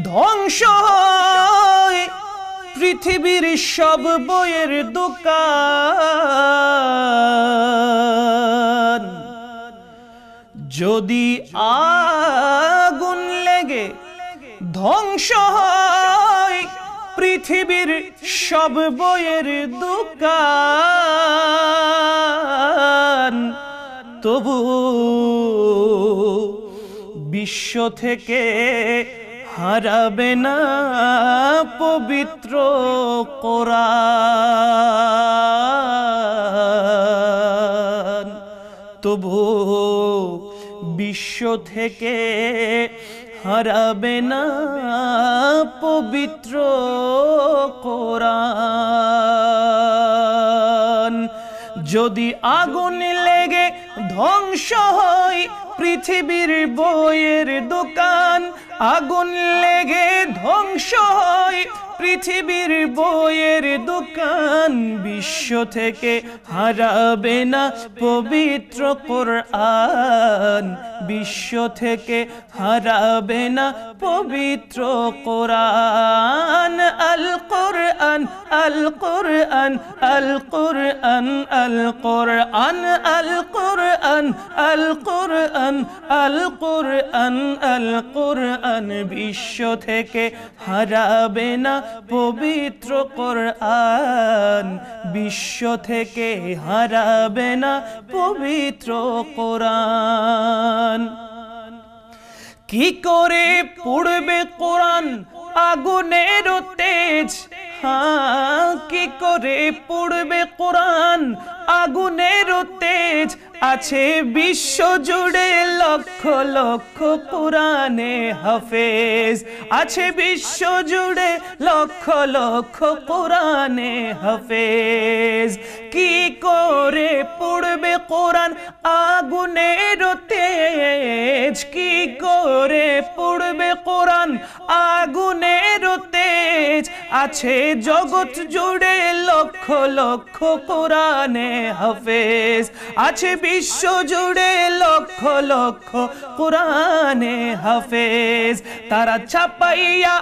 ধ্বংস হয় পৃথিবীর সব বইয়ের দোকান। যদি আগুন লেগে ধ্বংস হয় পৃথিবীর সব বইয়ের দোকান, তবু বিশ্ব থেকে হারাবে না পবিত্র কোরআন। তবু বিশ্ব থেকে হারাবে না পবিত্র কোরআন। যদি আগুন লেগে ধ্বংস হয় পৃথিবীর বইয়ের দোকান, আগুন লেগে ধ্বংস হয় পৃথিবীর বইয়ের দোকান, বিশ্ব থেকে হারাবে না পবিত্র কোরআন। বিশ্ব থেকে হারাবে না পবিত্র কোরআন। আল কোরআন আল কোরআন আল কোরআন আল কোরআন আল কোরআন আল কোরআন আল কোরআন আল কোরআন। বিশ্ব থেকে হারাবে না পবিত্র কোরআন। বিশ্ব থেকে হারাবে না পবিত্র কোরআন। কি করে পড়বে কোরআন আগুনের তেজ? কি করে পড়বে কোরআন আগুনের তেজ? আছে বিশ্ব জুড়ে লক্ষ লক্ষ কোরআনে হাফেজ। আছে বিশ্ব জুড়ে লক্ষ লক্ষ কোরআনে হাফেজ। কি করে পড়বে কোরআন আগুনের তেজ? কি করে পড়বে কোরআন আগুনের তেজ? আছে জগৎ জুড়ে লক্ষ লক্ষ কোরআনে হাফেজ। আছে বিশ্ব জুড়ে লক্ষ লক্ষ কোরআনে হাফেজ। তারা ছাপাইয়া